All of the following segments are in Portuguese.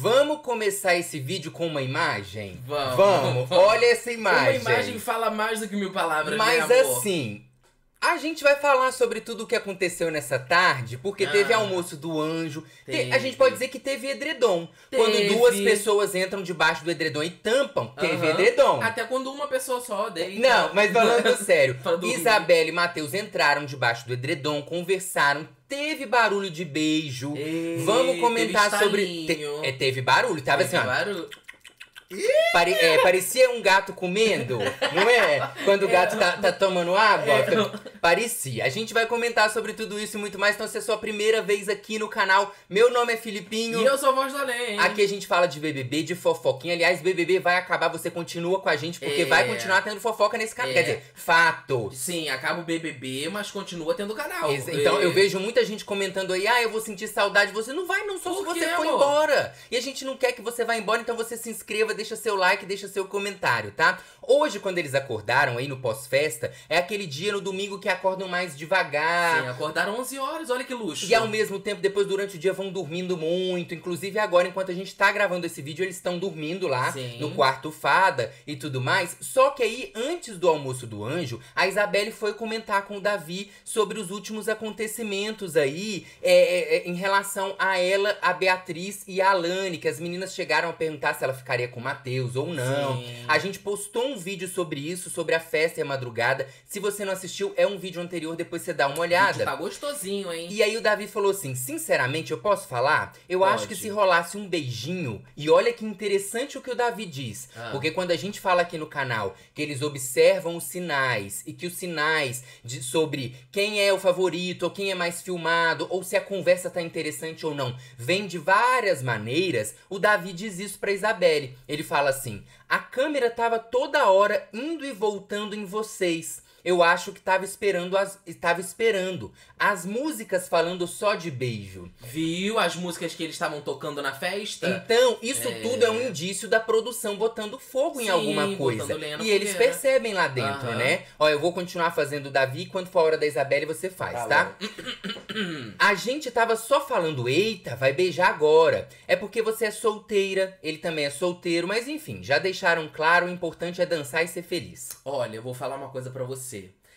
Vamos começar esse vídeo com uma imagem? Vamos. Olha essa imagem. Uma imagem fala mais do que 1000 palavras, Mas né, amor? assim, a gente vai falar sobre tudo o que aconteceu nessa tarde, porque teve almoço do anjo. A gente pode dizer que teve edredom. Quando duas pessoas entram debaixo do edredom e tampam, teve edredom. Até quando uma pessoa só deita. Não, mas falando sério, Isabelle e Matheus entraram debaixo do edredom, conversaram, teve barulho de beijo. Vamos comentar sobre... Teve barulho, tava assim, ó. Barulho. Parecia um gato comendo, não é? Quando o gato tá tomando água. Parecia. A gente vai comentar sobre tudo isso e muito mais. Então, se é a sua primeira vez aqui no canal, meu nome é Filipinho. E eu sou a Voz do Além. Aqui a gente fala de BBB, de fofoquinha. Aliás, BBB vai acabar, você continua com a gente, porque vai continuar tendo fofoca nesse canal. Quer dizer, fatos. Sim, acaba o BBB, mas continua tendo canal. Então, eu vejo muita gente comentando aí, eu vou sentir saudade. Você não vai, não, só se você for embora. E a gente não quer que você vá embora, então você se inscreva, deixa seu like, deixa seu comentário, tá? Hoje, quando eles acordaram aí no pós-festa, é aquele dia no domingo que acordam mais devagar. Sim, acordaram 11 horas, olha que luxo. E ao mesmo tempo, depois, durante o dia, vão dormindo muito. Inclusive agora, enquanto a gente tá gravando esse vídeo, eles estão dormindo lá no quarto fada e tudo mais. Só que aí, antes do almoço do anjo, a Isabelle foi comentar com o Davi sobre os últimos acontecimentos aí em relação a ela, a Beatriz e a Alane, que as meninas chegaram a perguntar se ela ficaria com o Matheus ou não. Sim. A gente postou um vídeo sobre isso, sobre a festa e a madrugada. Se você não assistiu, é um vídeo anterior, depois você dá uma olhada. Tá gostosinho, hein? E aí o Davi falou assim, sinceramente, eu posso falar? Eu acho que se rolasse um beijinho, e olha que interessante o que o Davi diz, porque quando a gente fala aqui no canal que eles observam os sinais, e que os sinais sobre quem é o favorito, ou quem é mais filmado, ou se a conversa tá interessante ou não, vem de várias maneiras, o Davi diz isso pra Isabelle. Ele fala assim, a câmera tava toda hora indo e voltando em vocês. Eu acho que tava esperando as músicas falando só de beijo. Viu as músicas que eles estavam tocando na festa? Então, isso tudo é um indício da produção botando fogo em alguma coisa. E eles percebem lá dentro, né? Ó, eu vou continuar fazendo o Davi, quando for a hora da Isabelle você faz, tá? A gente tava só falando, eita, vai beijar agora. É porque você é solteira, ele também é solteiro, mas enfim, já deixaram claro, o importante é dançar e ser feliz. Olha, eu vou falar uma coisa pra você.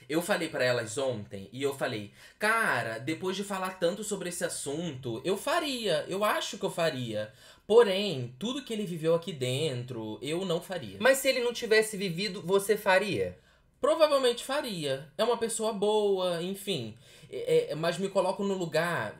Eu falei pra elas ontem e eu falei, cara, depois de falar tanto sobre esse assunto, eu acho que eu faria. Porém, tudo que ele viveu aqui dentro, eu não faria. Mas se ele não tivesse vivido, você faria? Provavelmente faria. É uma pessoa boa, enfim. Mas me coloco no lugar,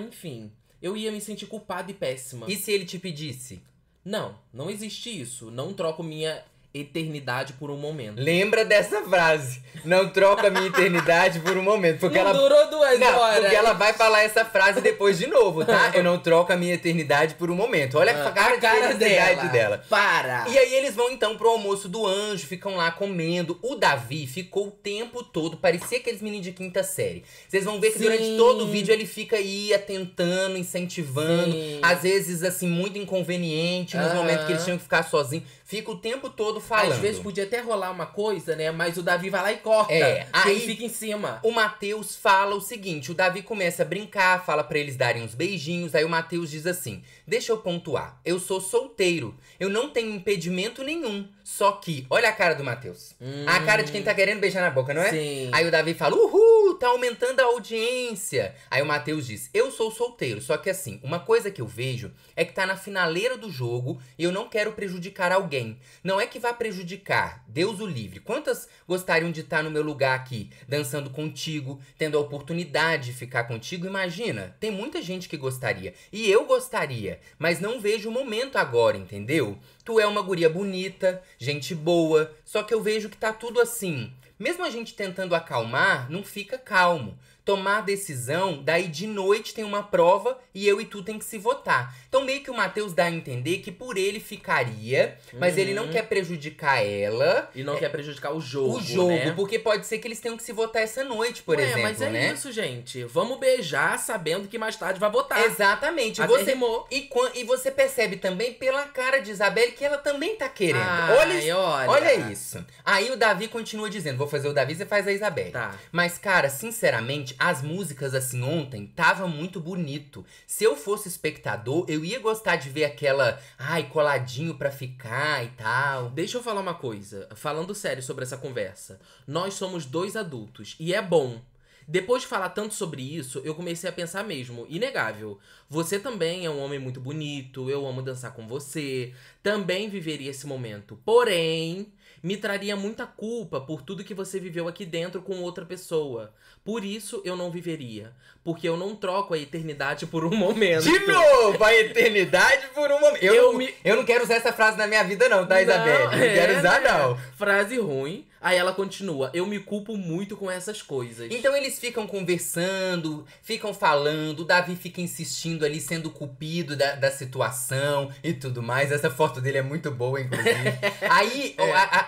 enfim. Eu ia me sentir culpada e péssima. E se ele te pedisse? Não existe isso. Não troco minha eternidade por um momento. Lembra dessa frase. Não troca minha eternidade por um momento. Porque não durou 2 horas. Porque ela vai falar essa frase depois de novo, tá? Eu não troco a minha eternidade por um momento. Olha a cara de felicidade dela. Para! E aí eles vão então pro almoço do anjo, ficam lá comendo. O Davi ficou o tempo todo, parecia aqueles meninos de quinta série. Vocês vão ver que durante todo o vídeo ele fica aí atentando, incentivando. Às vezes, assim, muito inconveniente, nos momentos que eles tinham que ficar sozinhos. Fica o tempo todo falando. Às vezes podia até rolar uma coisa, né? Mas o Davi vai lá e corta. Aí ele fica em cima. O Matheus fala o seguinte, o Davi começa a brincar, fala pra eles darem uns beijinhos. Aí o Matheus diz assim, deixa eu pontuar, eu sou solteiro, eu não tenho impedimento nenhum. Só que, olha a cara do Matheus. A cara de quem tá querendo beijar na boca, não é? Sim. Aí o Davi fala, uhul, tá aumentando a audiência. Aí o Matheus diz, eu sou solteiro, só que assim, uma coisa que eu vejo é que tá na finaleira do jogo e eu não quero prejudicar alguém. Não é que vá prejudicar, Deus o livre. Quantas gostariam de estar no meu lugar aqui, dançando contigo, tendo a oportunidade de ficar contigo? Imagina, tem muita gente que gostaria. E eu gostaria, mas não vejo o momento agora, entendeu? Tu é uma guria bonita, gente boa, só que eu vejo que tá tudo assim. Mesmo a gente tentando acalmar, não fica calmo. Tomar decisão, daí de noite tem uma prova e eu e tu tem que se votar. Então meio que o Matheus dá a entender que por ele ficaria, mas ele não quer prejudicar ela. E não quer prejudicar o jogo, né? Porque pode ser que eles tenham que se votar essa noite, por exemplo, mas é isso, gente. Vamos beijar sabendo que mais tarde vai votar. Exatamente. E você percebe também pela cara de Isabelle que ela também tá querendo. Olha isso. Aí o Davi continua dizendo, vou fazer o Davi, você faz a Isabelle. Tá. Mas, cara, sinceramente, gente, as músicas assim ontem tava muito bonito. Se eu fosse espectador, eu ia gostar de ver aquela, ai, coladinho pra ficar e tal. Deixa eu falar uma coisa, falando sério sobre essa conversa. Nós somos dois adultos e é bom. Depois de falar tanto sobre isso, eu comecei a pensar mesmo, inegável. Você também é um homem muito bonito, eu amo dançar com você, também viveria esse momento. Porém, me traria muita culpa por tudo que você viveu aqui dentro com outra pessoa. Por isso eu não viveria, porque eu não troco a eternidade por um momento. De novo, a eternidade por um momento. Eu não quero usar essa frase na minha vida não, tá, Isabelle? Não quero usar, não. Frase ruim. Aí ela continua, eu me culpo muito com essas coisas. Então eles ficam conversando, ficam falando, o Davi fica insistindo ali, sendo cupido da situação e tudo mais. Essa foto dele é muito boa, inclusive. Aí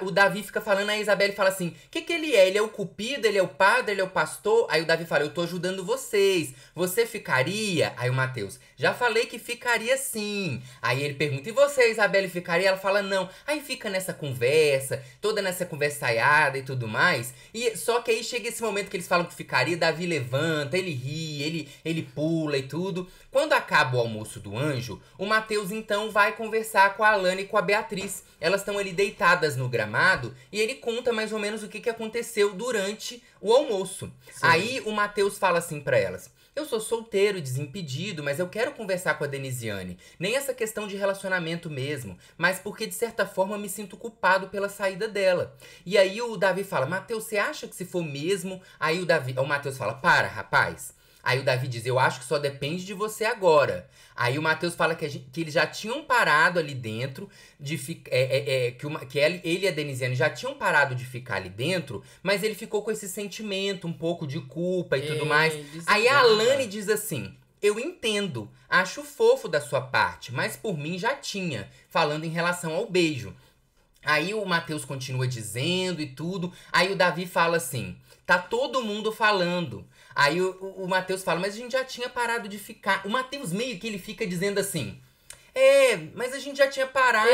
o Davi fica falando, a Isabelle fala assim, o que ele é? Ele é o cupido, ele é o padre, ele é o pastor? Aí o Davi fala, eu tô ajudando vocês. Você ficaria? Aí o Matheus, já falei que ficaria sim. Aí ele pergunta, e você, Isabelle, ficaria? Ela fala, não. Aí fica nessa conversa, toda nessa conversa e tudo mais. E só que aí chega esse momento que eles falam que ficaria, Davi levanta, ele ri, ele pula e tudo. Quando acaba o almoço do anjo, o Matheus então vai conversar com a Alana e com a Beatriz. Elas estão ali deitadas no gramado e ele conta mais ou menos o que aconteceu durante o almoço. Sim. Aí o Matheus fala assim pra elas, eu sou solteiro e desimpedido, mas eu quero conversar com a Denisiane. Nem essa questão de relacionamento mesmo, mas porque de certa forma me sinto culpado pela saída dela. E aí o Davi fala, Matheus, você acha que se for mesmo? Aí o Matheus fala, para, rapaz. Aí o Davi diz, eu acho que só depende de você agora. Aí o Matheus fala que eles já tinham parado ali dentro, ele e a Denisiane já tinham parado de ficar ali dentro, mas ele ficou com esse sentimento, um pouco de culpa e tudo mais. Aí a Alane diz assim, eu entendo, acho fofo da sua parte, mas por mim já tinha, falando em relação ao beijo. Aí o Matheus continua dizendo e tudo, aí o Davi fala assim, tá todo mundo falando. Aí o Matheus fala, mas a gente já tinha parado de ficar. O Matheus meio que ele fica dizendo assim, mas a gente já tinha parado,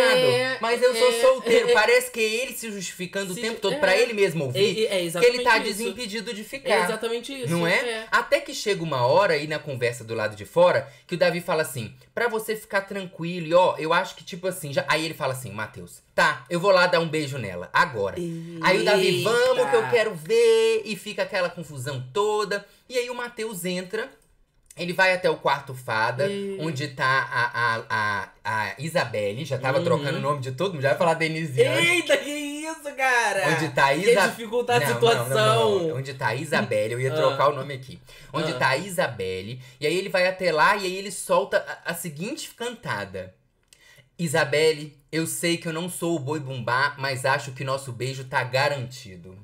mas eu sou solteiro. Parece que é ele se justificando o tempo todo pra ele mesmo ouvir que ele tá desimpedido de ficar. É exatamente isso. Não é? Até que chega uma hora aí na conversa do lado de fora, que o Davi fala assim, pra você ficar tranquilo, e ó, eu acho que tipo assim, aí ele fala assim, Matheus, tá, eu vou lá dar um beijo nela, agora. Aí o Davi, vamos que eu quero ver, e fica aquela confusão toda, e aí o Matheus entra. Ele vai até o quarto fada, onde tá a Isabelle, já tava trocando o nome de todo mundo, já vai falar Denisiane. Eita, que isso, cara? Onde tá a Isabelle. Quer dificultar a situação. Não. Onde tá a Isabelle, eu ia trocar o nome aqui. Onde tá a Isabelle, e aí ele vai até lá e aí ele solta a seguinte cantada. Isabelle, eu sei que eu não sou o boi bumbá, mas acho que nosso beijo tá garantido.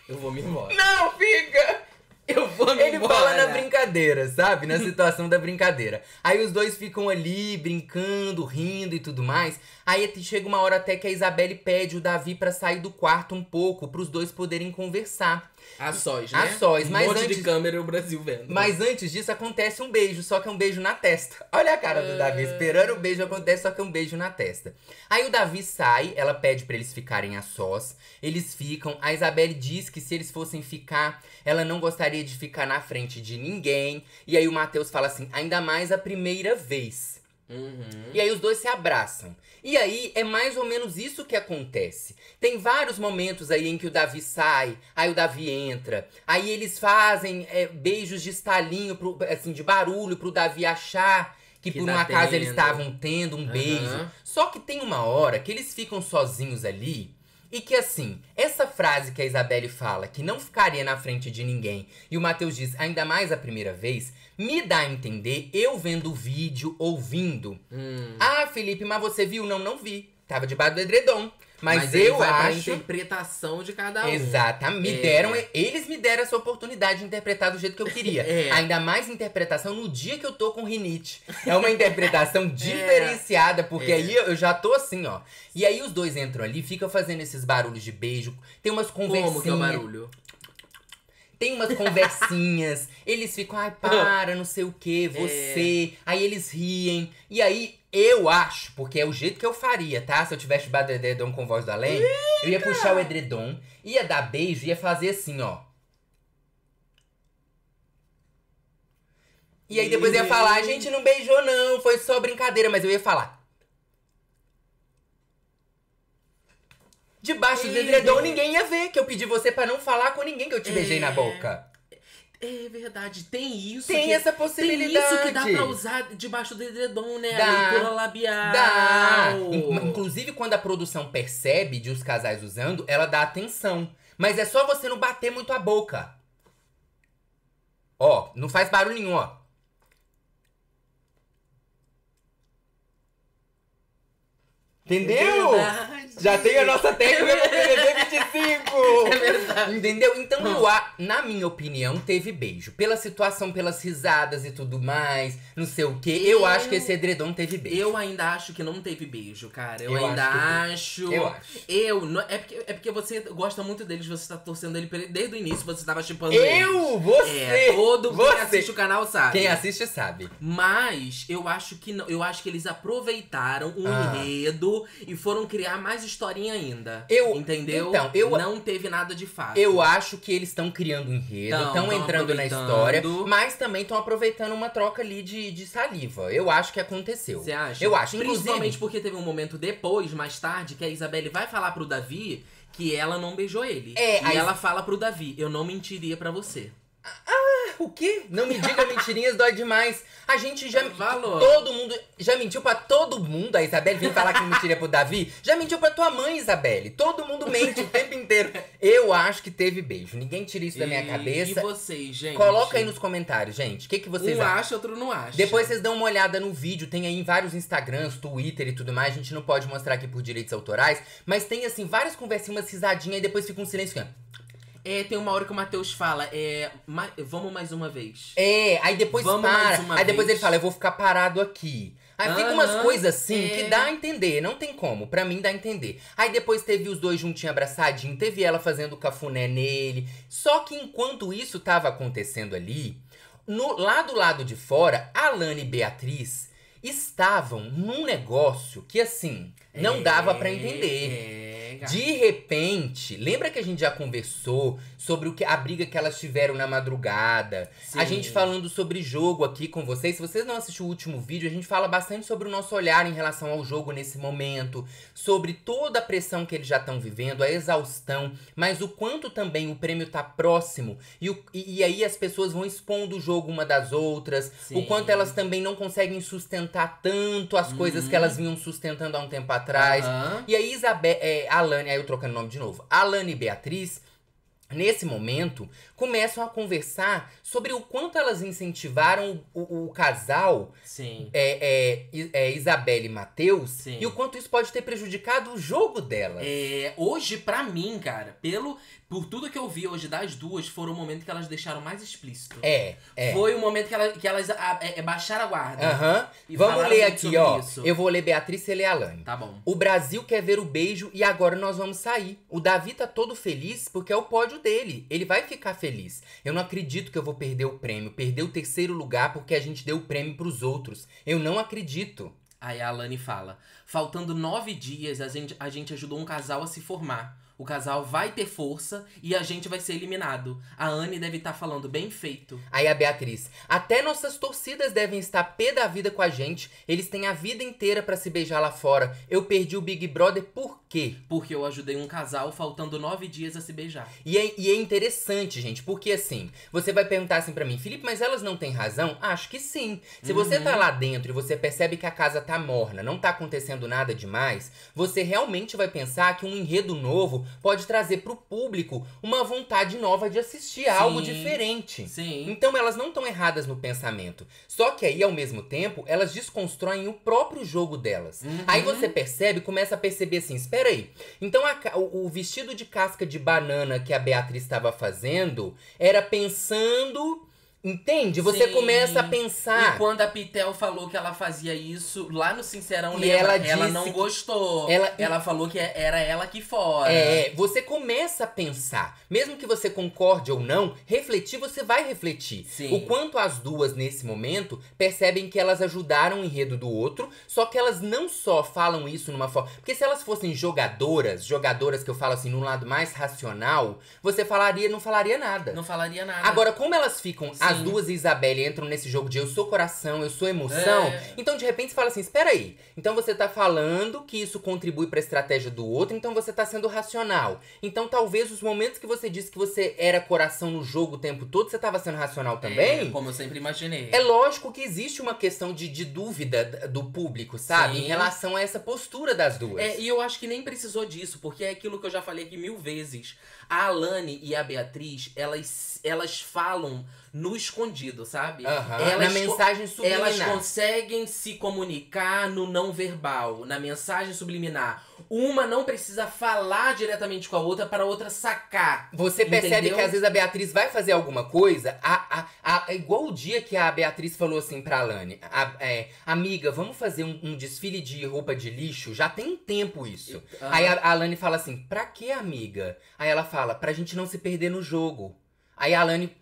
Eu vou me embora. Não, fica! Eu vou me Ele embora. fala na brincadeira, sabe? Na situação da brincadeira. Aí os dois ficam ali, brincando, rindo e tudo mais. Aí chega uma hora até que a Isabelle pede o Davi pra sair do quarto um pouco, pros dois poderem conversar. A sós, né? A sós, mas monte antes... de câmera e o Brasil vendo. Mas antes disso acontece um beijo, só que é um beijo na testa. Olha a cara do Davi, esperando o beijo, acontece só que é um beijo na testa. Aí o Davi sai, ela pede pra eles ficarem a sós. Eles ficam, a Isabelle diz que se eles fossem ficar, ela não gostaria de ficar na frente de ninguém. E aí o Matheus fala assim, ainda mais a primeira vez. E aí os dois se abraçam. E aí é mais ou menos isso que acontece. Tem vários momentos aí em que o Davi sai, aí o Davi entra. Aí eles fazem beijos de estalinho, assim, de barulho, pro Davi achar que por um acaso eles estavam tendo um beijo. Só que tem uma hora que eles ficam sozinhos ali. E que assim, essa frase que a Isabelle fala, que não ficaria na frente de ninguém, e o Matheus diz, ainda mais a primeira vez, me dá a entender, eu vendo o vídeo, ouvindo. Ah, Felipe, mas você viu? Não vi. Tava debaixo do edredom. Mas eu vai acho... pra interpretação de cada um. Exatamente. Eles me deram essa oportunidade de interpretar do jeito que eu queria. Ainda mais interpretação no dia que eu tô com rinite. É uma interpretação diferenciada, porque aí eu já tô assim, ó. E aí os dois entram ali, ficam fazendo esses barulhos de beijo. Tem umas conversinhas. Como que é o barulho? Tem umas conversinhas. Eles ficam, ai, para, não sei o que, você. Aí eles riem. E aí... Eu acho, porque é o jeito que eu faria, tá? Se eu tivesse debaixo do edredom com voz do além, eu ia puxar o edredom, ia dar beijo, ia fazer assim, ó. E aí depois ia falar, a gente não beijou não, foi só brincadeira. Mas eu ia falar. Debaixo do edredom ninguém ia ver que eu pedi você pra não falar com ninguém que eu te beijei na boca. É verdade, tem isso. Tem essa possibilidade. Tem isso que dá pra usar debaixo do edredom, né? Dá. A leitura labial. Dá. Inclusive, quando a produção percebe de os casais usando, ela dá atenção. Mas é só você não bater muito a boca. Ó, não faz barulho nenhum, ó. Entendeu? Verdade. Já tem a nossa técnica do BBB 25! É verdade. Entendeu? Então, na minha opinião, teve beijo. Pela situação, pelas risadas e tudo mais, não sei o quê. Eu acho que esse edredom teve beijo. Eu ainda acho que não teve beijo, cara. Eu ainda acho. Eu acho. É porque você gosta muito deles, você tá torcendo ele desde o início, você tava chipando eles. Você! Todo você. quem assiste o canal sabe. Quem assiste sabe. Mas eu acho que não. Eu acho que eles aproveitaram o enredo e foram criar mais historinha ainda. Entendeu? Então, não teve nada de fato. Eu acho que eles estão criando um enredo, estão entrando na história, mas também estão aproveitando uma troca ali de saliva. Eu acho que aconteceu. Você acha? Eu acho. Principalmente porque teve um momento depois, mais tarde, que a Isabelle vai falar pro Davi que ela não beijou ele. E ela fala pro Davi, eu não mentiria pra você. O quê? Não me diga mentirinhas, dói demais. A gente já... Valor. Todo mundo já mentiu pra todo mundo. A Isabelle vem falar que mentiria pro Davi. Já mentiu pra tua mãe, Isabelle. Todo mundo mente o tempo inteiro. Eu acho que teve beijo. Ninguém tira isso da minha cabeça. E vocês, gente? Coloca aí nos comentários, gente. O que vocês acham? Um acha, outro não acha. Depois vocês dão uma olhada no vídeo. Tem aí em vários Instagrams, Twitter e tudo mais. A gente não pode mostrar aqui por direitos autorais. Mas tem, assim, várias conversinhas, umas risadinhas. E depois fica um silêncio. Tem uma hora que o Matheus fala, vamos mais uma vez. Aí depois para. Aí depois ele fala, eu vou ficar parado aqui. Aí fica umas coisas assim que dá a entender, não tem como, pra mim dá a entender. Aí depois teve os dois juntinhos abraçadinhos, teve ela fazendo cafuné nele. Só que enquanto isso tava acontecendo ali, lá do lado de fora, Alane e Beatriz estavam num negócio que assim, não dava pra entender. De repente, lembra que a gente já conversou sobre a briga que elas tiveram na madrugada? Sim. A gente falando sobre jogo aqui com vocês. Se vocês não assistiram o último vídeo, a gente fala bastante sobre o nosso olhar em relação ao jogo nesse momento. Sobre toda a pressão que eles já estão vivendo, a exaustão. Mas o quanto também o prêmio tá próximo. E aí as pessoas vão expondo o jogo uma das outras. Sim. O quanto elas também não conseguem sustentar tanto as coisas que elas vinham sustentando há um tempo atrás. E aí Alane, aí eu trocando o nome de novo. Alane e Beatriz, nesse momento, começam a conversar sobre o quanto elas incentivaram o casal, Sim. Isabelle e Matheus, e o quanto isso pode ter prejudicado o jogo delas. Hoje, pra mim, cara, por tudo que eu vi hoje das duas, foi o momento que elas deixaram mais explícito. Foi o momento que elas baixaram a guarda. Vamos ler aqui, ó. Isso. Eu vou ler Beatriz e ler Alane. Tá bom. O Brasil quer ver o beijo e agora nós vamos sair. O Davi tá todo feliz porque é o pódio dele. Ele vai ficar feliz. Eu não acredito que eu vou perder o prêmio. Perder o 3º lugar porque a gente deu o prêmio pros outros. Eu não acredito. Aí a Alane fala, faltando 9 dias, a gente ajudou um casal a se formar. O casal vai ter força e a gente vai ser eliminado. A Anne deve estar falando bem feito. Aí a Beatriz, até nossas torcidas devem estar pé da vida com a gente. Eles têm a vida inteira pra se beijar lá fora. Eu perdi o Big Brother por quê? Porque eu ajudei um casal faltando 9 dias a se beijar. E é interessante, gente, porque assim, você vai perguntar assim pra mim, Felipe, mas elas não têm razão? Acho que sim. Se você tá lá dentro e você percebe que a casa tá morna, não tá acontecendo nada demais, você realmente vai pensar que um enredo novo pode trazer pro público uma vontade nova de assistir algo diferente. Sim. Então elas não estão erradas no pensamento. Só que aí, ao mesmo tempo, elas desconstroem o próprio jogo delas. Aí você percebe, começa a perceber assim, espera aí. Então o vestido de casca de banana que a Beatriz estava fazendo era pensando... Entende? Você começa a pensar. E quando a Pitel falou que ela fazia isso, lá no Sincerão, e ela não gostou. Ela falou que era ela aqui fora. Você começa a pensar. Mesmo que você concorde ou não, refletir, você vai refletir. Sim. O quanto as duas, nesse momento, percebem que elas ajudaram o enredo do outro, só que elas não só falam isso numa forma... Porque se elas fossem jogadoras que eu falo assim, num lado mais racional, você não falaria nada. Não falaria nada. Agora, como elas ficam... as duas e Isabelle entram nesse jogo de eu sou coração, eu sou emoção. Então, de repente, você fala assim, espera aí. Então, você tá falando que isso contribui pra estratégia do outro, então você tá sendo racional. Então, talvez os momentos que você disse que você era coração no jogo o tempo todo, você tava sendo racional também? Como eu sempre imaginei. É lógico que existe uma questão de dúvida do público, sabe? Sim. Em relação a essa postura das duas. E eu acho que nem precisou disso, porque é aquilo que eu já falei aqui 1000 vezes. A Alane e a Beatriz, elas falam no escondido, sabe? Na mensagem subliminar. Elas conseguem se comunicar no não verbal, na mensagem subliminar. Uma não precisa falar diretamente com a outra para a outra sacar. Você percebe entendeu? que às vezes a Beatriz vai fazer alguma coisa, igual o dia que a Beatriz falou assim pra Alane, amiga, vamos fazer um desfile de roupa de lixo? Já tem um tempo isso. Aí a Alane fala assim, pra que, amiga? Aí ela fala, pra gente não se perder no jogo. Aí a Alane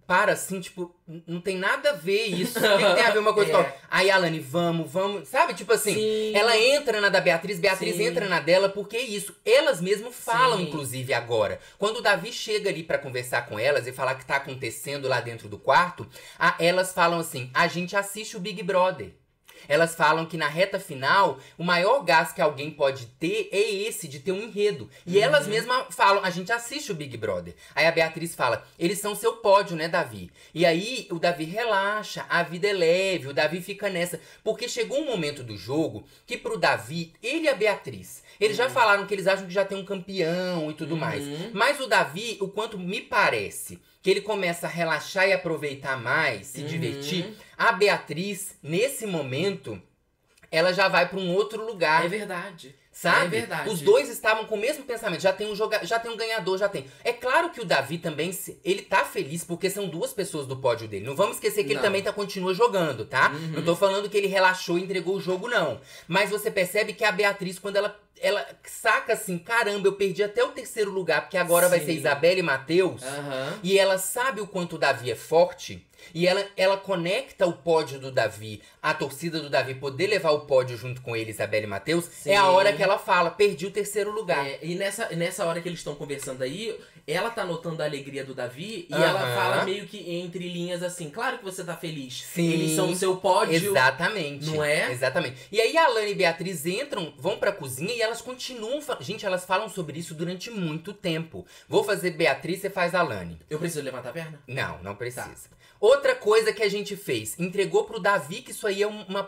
para assim, tipo, não tem nada a ver isso. O que tem a ver uma coisa com a outra? Aí a Alane, vamos. Sabe, tipo assim, Sim. ela entra na da Beatriz Sim. entra na dela, porque é isso. Elas mesmo falam, Sim. inclusive, agora. Quando o Davi chega ali pra conversar com elas e falar o que tá acontecendo lá dentro do quarto, elas falam assim, a gente assiste o Big Brother. Elas falam que na reta final, o maior gás que alguém pode ter é esse, de ter um enredo. E elas mesmas falam, a gente assiste o Big Brother. Aí a Beatriz fala, eles são seu pódio, né, Davi? E aí o Davi relaxa, a vida é leve, o Davi fica nessa. Porque chegou um momento do jogo que pro Davi, ele e a Beatriz, eles já falaram que eles acham que já tem um campeão e tudo mais. Mas o Davi, o quanto me parece que ele começa a relaxar e aproveitar mais, se divertir, a Beatriz, nesse momento, ela já vai pra um outro lugar. É verdade. Sabe? É verdade. Os dois estavam com o mesmo pensamento. Já tem um ganhador, já tem. É claro que o Davi também, ele tá feliz porque são duas pessoas do pódio dele. Não vamos esquecer que ele também continua jogando, tá? Não tô falando que ele relaxou e entregou o jogo, não. Mas você percebe que a Beatriz, quando ela saca assim, caramba, eu perdi até o terceiro lugar, porque agora vai ser Isabelle e Matheus. E ela sabe o quanto o Davi é forte. E ela conecta o pódio do Davi, a torcida do Davi poder levar o pódio junto com ele, Isabelle e Matheus. É a hora que ela fala, perdi o terceiro lugar. E nessa hora que eles estão conversando aí, ela tá notando a alegria do Davi e ela fala meio que entre linhas assim, claro que você tá feliz. Sim. Eles são o seu pódio. Exatamente. Não é? Exatamente. E aí a Alane e Beatriz vão pra cozinha e elas continuam... Gente, elas falam sobre isso durante muito tempo. Vou fazer Beatriz, você faz Alane. Eu preciso levantar a perna? Não precisa. Tá. Outra coisa que a gente fez, entregou pro Davi que isso aí é uma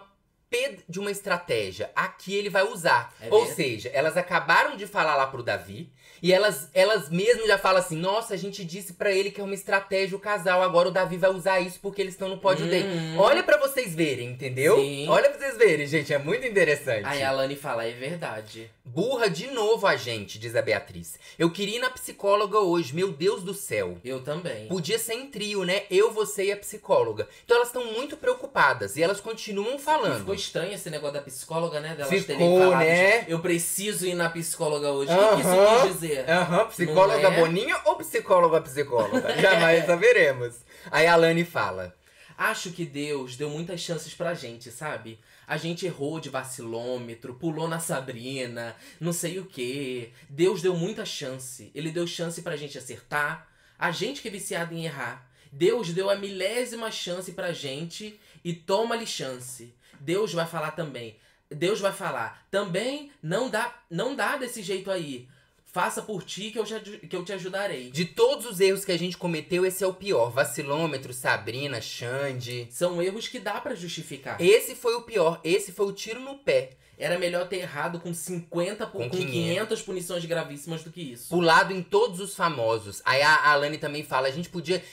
de uma estratégia. Aqui ele vai usar. Ou seja, elas acabaram de falar lá pro Davi e elas mesmas já falam assim, nossa, a gente disse pra ele que é uma estratégia o casal, agora o Davi vai usar isso porque eles estão no pódio dele. Olha pra vocês verem, entendeu? Sim. Olha pra vocês verem, gente, é muito interessante. Aí a Alane fala, é verdade. Burra de novo a gente, diz a Beatriz. Eu queria ir na psicóloga hoje, meu Deus do céu. Eu também. Podia ser em trio, né? Eu, você e a psicóloga. Então elas estão muito preocupadas e elas continuam falando. Ficou estranho esse negócio da psicóloga, né? Delas Ficou, terem falado, né? Eu preciso ir na psicóloga hoje. O que isso quis dizer? Psicóloga Não é? Boninha ou psicóloga psicóloga? Jamais saberemos. Aí a Alane fala. Acho que Deus deu muitas chances pra gente, sabe? A gente errou de vacilômetro, pulou na Sabrina, não sei o quê. Deus deu muita chance. Ele deu chance pra gente acertar. A gente que é viciado em errar. Deus deu a 1000ª chance pra gente e toma-lhe chance. Deus vai falar também. Deus vai falar, também não dá desse jeito aí. Faça por ti que eu te ajudarei. De todos os erros que a gente cometeu, esse é o pior. Vacilômetro, Sabrina, Xande. São erros que dá pra justificar. Esse foi o pior. Esse foi o tiro no pé. Era melhor ter errado com 500 punições gravíssimas do que isso. Pulado em todos os famosos. Aí a Alane também fala,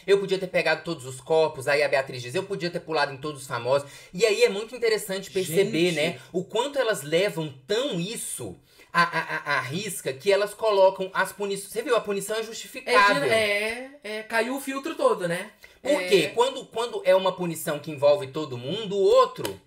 eu podia ter pegado todos os copos. Aí a Beatriz diz, eu podia ter pulado em todos os famosos. E aí é muito interessante perceber, né? O quanto elas levam tão isso... A risca que elas colocam as punições. Você viu? A punição é justificável. Caiu o filtro todo, né? Por quê? Quando é uma punição que envolve todo mundo, o outro.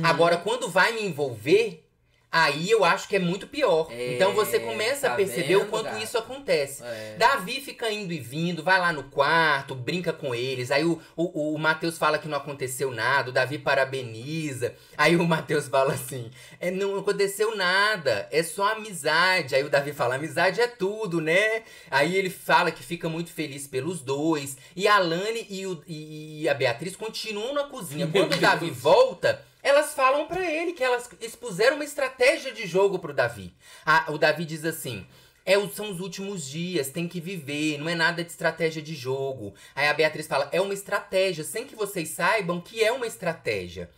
Agora, quando vai me envolver, Aí eu acho que é muito pior. Então você começa tá a perceber o vendo, quanto gata? isso acontece. É. Davi fica indo e vindo, vai lá no quarto, brinca com eles. Aí o Matheus fala que não aconteceu nada, o Davi parabeniza. Aí o Matheus fala assim: não aconteceu nada, é só amizade. Aí o Davi fala: amizade é tudo, né? Aí ele fala que fica muito feliz pelos dois. E a Alane e a Beatriz continuam na cozinha. Meu Quando o Davi Deus. volta, elas falam pra ele que elas expuseram uma estratégia de jogo pro Davi. O Davi diz assim: são os últimos dias, tem que viver, não é nada de estratégia de jogo. Aí a Beatriz fala: é uma estratégia, sem que vocês saibam que é uma estratégia.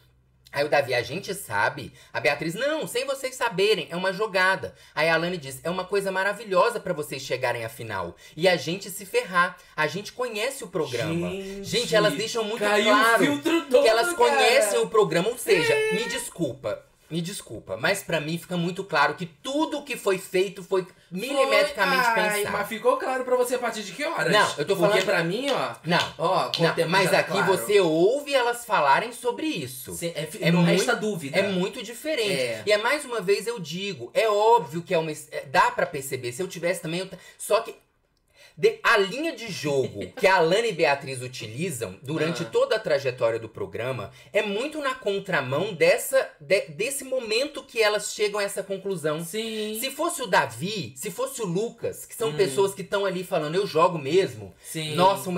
Aí o Davi: a gente sabe. A Beatriz: não, sem vocês saberem, é uma jogada. Aí a Alane diz: é uma coisa maravilhosa pra vocês chegarem à final. E a gente se ferrar. A gente conhece o programa. Gente, elas deixam muito caiu claro o filtro todo, que elas conhecem cara. o programa. Ou seja, me desculpa, mas pra mim fica muito claro que tudo que foi feito foi milimetricamente pensado. Mas ficou claro pra você a partir de que horas? Não, eu tô falando- Porque pra mim, ó... Não, Ó, com o não, tempo mas já tá aqui claro. você ouve elas falarem sobre isso. Não muito- resta dúvida. É muito diferente. É. E é mais uma vez eu digo, é óbvio que dá pra perceber. Se eu tivesse também, só que a linha de jogo que a Alane e Beatriz utilizam durante toda a trajetória do programa é muito na contramão desse momento que elas chegam a essa conclusão. Sim. Se fosse o Davi, se fosse o Lucas, que são pessoas que estão ali falando: eu jogo mesmo. Sim. Nossa,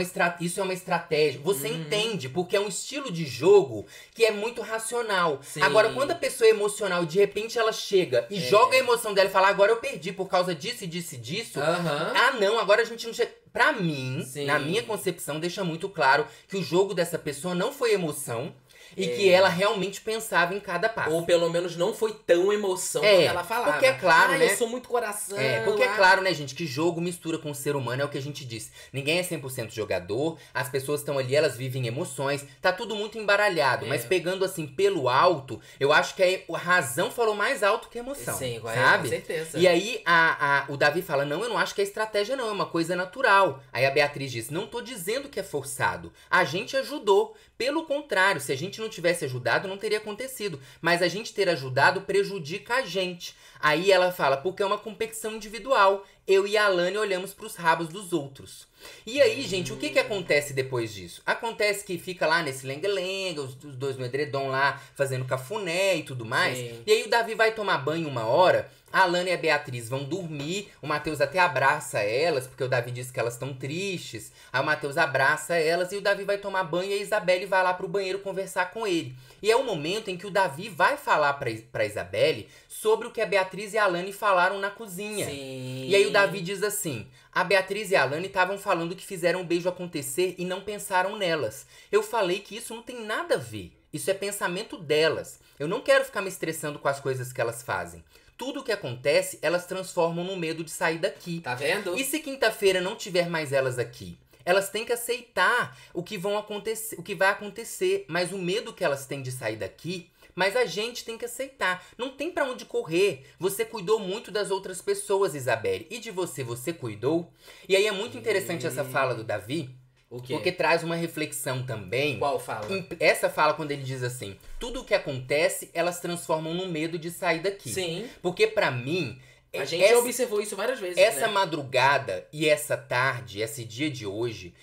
isso é uma estratégia. Você entende, porque é um estilo de jogo que é muito racional. Sim. Agora, quando a pessoa é emocional e de repente ela chega e joga a emoção dela e fala: agora eu perdi por causa disso e disso e disso. Aham. Ah, não, agora a gente não chega. Pra mim, Sim. na minha concepção, deixa muito claro que o jogo dessa pessoa não foi emoção e que ela realmente pensava em cada passo. Ou pelo menos não foi tão emoção É, quando ela falava. porque é claro, né? Eu sou muito coração. Porque é claro, né, gente, que jogo mistura com o ser humano, é o que a gente diz. Ninguém é 100% jogador, as pessoas estão ali, elas vivem emoções, tá tudo muito embaralhado. Mas pegando assim pelo alto, eu acho que a razão falou mais alto que a emoção. Sim, sabe? com certeza. E aí o Davi fala: não, eu não acho que é estratégia não, é uma coisa natural. Aí a Beatriz diz: não tô dizendo que é forçado, a gente ajudou. Pelo contrário, se a gente não tivesse ajudado, não teria acontecido. Mas a gente ter ajudado prejudica a gente. Aí ela fala: porque é uma competição individual. Eu e a Alane olhamos pros rabos dos outros. E aí, gente, o que acontece depois disso? Acontece que fica lá nesse lenga-lenga, os dois no edredom lá, fazendo cafuné e tudo mais. Sim. E aí o Davi vai tomar banho uma hora, a Alane e a Beatriz vão dormir, o Matheus até abraça elas, porque o Davi diz que elas estão tristes. Aí o Matheus abraça elas e o Davi vai tomar banho e a Isabelle vai lá pro banheiro conversar com ele. E é o momento em que o Davi vai falar pra Isabelle sobre o que a Beatriz e a Alane falaram na cozinha. Sim. E aí o Davi diz assim: a Beatriz e a Alane estavam falando que fizeram o beijo acontecer e não pensaram nelas. Eu falei que isso não tem nada a ver. Isso é pensamento delas. Eu não quero ficar me estressando com as coisas que elas fazem. Tudo o que acontece, elas transformam no medo de sair daqui. Tá vendo? E se quinta-feira não tiver mais elas aqui? Elas têm que aceitar o que vai acontecer, mas o medo que elas têm de sair daqui, mas a gente tem que aceitar. Não tem pra onde correr. Você cuidou muito das outras pessoas, Isabelle, e de você cuidou? E aí é muito interessante essa fala do Davi, O quê? porque traz uma reflexão também. Qual fala? Essa fala quando ele diz assim: tudo o que acontece, elas transformam no medo de sair daqui. Sim. Porque pra mim, A gente observou isso várias vezes, essa né? madrugada e essa tarde, esse dia de hoje,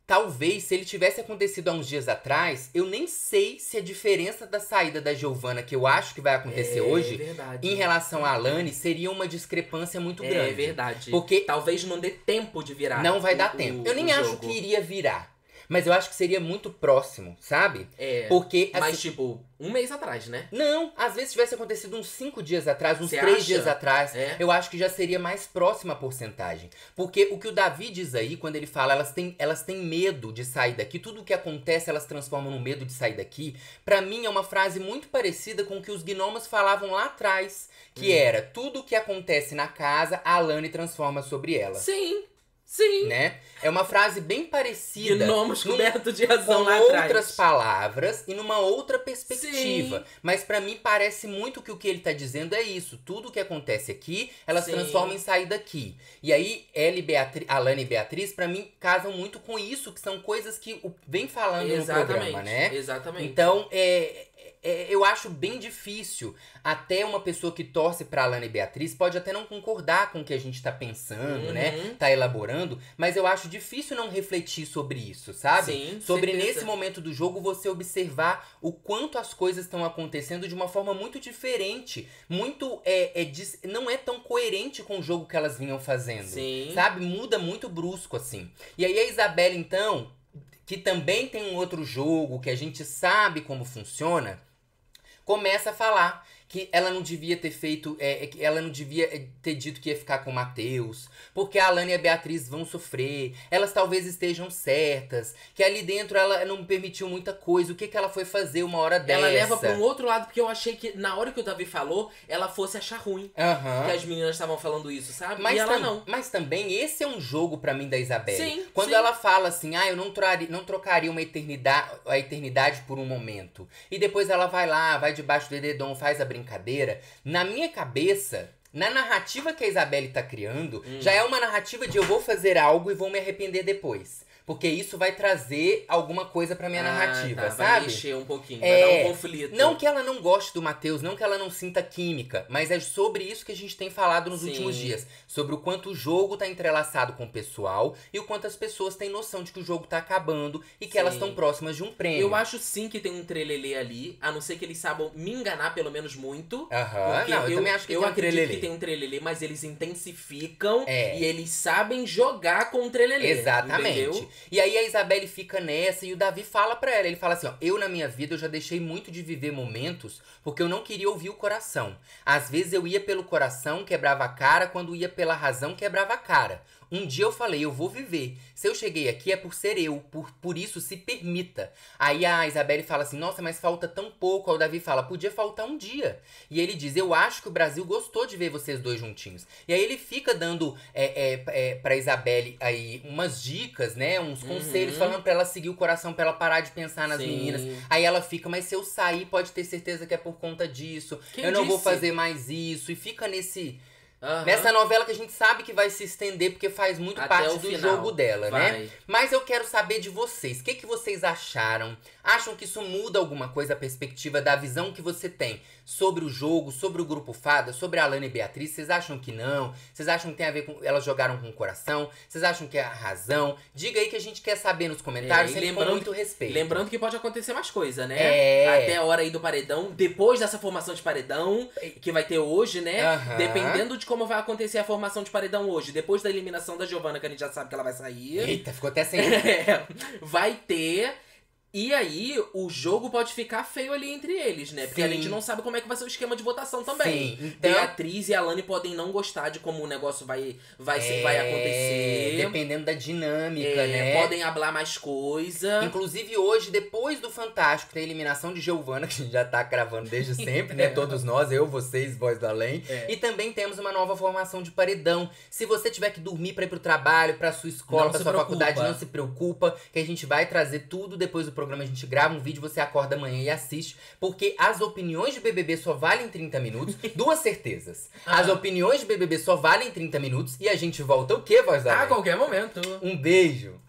talvez se ele tivesse acontecido há uns dias atrás, eu nem sei se a diferença da saída da Giovana, que eu acho que vai acontecer hoje, verdade. em relação à Alane, seria uma discrepância muito grande. É verdade. Porque talvez não dê tempo de virar. não vai dar tempo. Eu nem acho que iria virar. Mas eu acho que seria muito próximo, sabe? É. Porque, Mas, assim, tipo, um mês atrás, né? não, às vezes tivesse acontecido uns 5 dias atrás, uns Cê 3 acha? dias atrás, É. eu acho que já seria mais próxima a porcentagem. Porque o que o Davi diz aí, quando ele fala, elas têm medo de sair daqui, tudo o que acontece elas transformam no medo de sair daqui, pra mim é uma frase muito parecida com o que os gnomos falavam lá atrás, que era: tudo o que acontece na casa, a Alane transforma sobre ela. Sim. Sim. Né? É uma frase bem parecida. Gnomos num- coberto de razão com lá outras atrás. palavras e numa outra perspectiva. Sim. Mas pra mim parece muito que o que ele tá dizendo é isso. Tudo que acontece aqui, elas Sim. transformam em sair daqui. E aí, Alane e Beatriz, pra mim, casam muito com isso, que são coisas que vem falando no programa, né? Exatamente. Então, eu acho bem difícil. Até uma pessoa que torce pra Alana e Beatriz pode até não concordar com o que a gente tá pensando, né? Tá elaborando. Mas eu acho difícil não refletir sobre isso, sabe? Sim, sobre certeza. nesse momento do jogo você observar o quanto as coisas estão acontecendo de uma forma muito diferente. Muito, não é tão coerente com o jogo que elas vinham fazendo. Sim. Sabe? Muda muito brusco, assim. E aí a Isabelle, então, que também tem um outro jogo que a gente sabe como funciona, começa a falar que ela não devia ter feito, que ela não devia ter dito que ia ficar com o Matheus, porque a Alana e a Beatriz vão sofrer, elas talvez estejam certas, que ali dentro ela não permitiu muita coisa, o que ela foi fazer uma hora dessa? Ela leva pra um outro lado, porque eu achei que na hora que o Davi falou, ela fosse achar ruim. Que as meninas estavam falando isso, sabe? Mas e ela não. Mas também esse é um jogo pra mim da Isabelle. Sim, Quando sim. ela fala assim, eu não trocaria a eternidade por um momento. E depois ela vai lá, vai debaixo do edredom, faz a brincadeira. Na minha cabeça, na narrativa que a Isabelle tá criando, já é uma narrativa de eu vou fazer algo e vou me arrepender depois. Porque isso vai trazer alguma coisa pra minha narrativa, sabe? Vai mexer um pouquinho, vai dar um conflito. Não que ela não goste do Matheus, não que ela não sinta química, mas é sobre isso que a gente tem falado nos últimos dias. Sobre o quanto o jogo tá entrelaçado com o pessoal e o quanto as pessoas têm noção de que o jogo tá acabando e que elas estão próximas de um prêmio. Eu acho sim que tem um trelelê ali, a não ser que eles saibam me enganar pelo menos muito. Porque eu também acho que tem um acredito trelelê. que tem um trelelê, mas eles intensificam e eles sabem jogar com o trelelê. Exatamente. Entendeu? E aí a Isabelle fica nessa e o Davi fala pra ela. Ele fala assim, eu na minha vida eu já deixei muito de viver momentos porque eu não queria ouvir o coração. Às vezes eu ia pelo coração, quebrava a cara, quando ia pela razão, quebrava a cara. Um dia eu falei, eu vou viver. Se eu cheguei aqui é por ser eu, por isso se permita. Aí a Isabelle fala assim, nossa, mas falta tão pouco. Aí o Davi fala, podia faltar um dia. E ele diz, eu acho que o Brasil gostou de ver vocês dois juntinhos. E aí ele fica dando pra Isabelle aí umas dicas, né, uns conselhos, falando pra ela seguir o coração, pra ela parar de pensar nas meninas. Aí ela fica, mas se eu sair, pode ter certeza que é por conta disso. Eu não vou fazer mais isso. E fica nessa novela que a gente sabe que vai se estender, porque faz muito Até parte o do final. jogo dela, né? Vai. Mas eu quero saber de vocês. O que vocês acharam? Acham que isso muda alguma coisa, a perspectiva da visão que você tem sobre o jogo, sobre o Grupo Fada, sobre a Alana e Beatriz? Vocês acham que não? Vocês acham que tem a ver com... Elas jogaram com o coração? Vocês acham que é a razão? Diga aí que a gente quer saber nos comentários, sempre com muito respeito. Lembrando que pode acontecer mais coisa, né? É. Até a hora aí do paredão, depois dessa formação de paredão, que vai ter hoje, né? Dependendo de como vai acontecer a formação de paredão hoje, depois da eliminação da Giovana, que a gente já sabe que ela vai sair. Eita, ficou até sem... Vai ter... E aí, o jogo pode ficar feio ali entre eles, né? Porque a gente não sabe como é que vai ser o esquema de votação também. Sim, então... Beatriz e Alane podem não gostar de como o negócio vai acontecer. Dependendo da dinâmica, né? Podem hablar mais coisa. Inclusive hoje, depois do Fantástico, tem a eliminação de Giovana, que a gente já tá gravando desde sempre, né? Todos nós, eu, vocês, Voz do Além. E também temos uma nova formação de paredão. Se você tiver que dormir pra ir pro trabalho, pra sua escola, pra sua faculdade, não se preocupa, que a gente vai trazer tudo depois do programa. A gente grava um vídeo, você acorda amanhã e assiste, porque as opiniões de BBB só valem 30 minutos. Duas certezas. As opiniões de BBB só valem 30 minutos e a gente volta o quê, Voz do Além? A qualquer momento. Um beijo.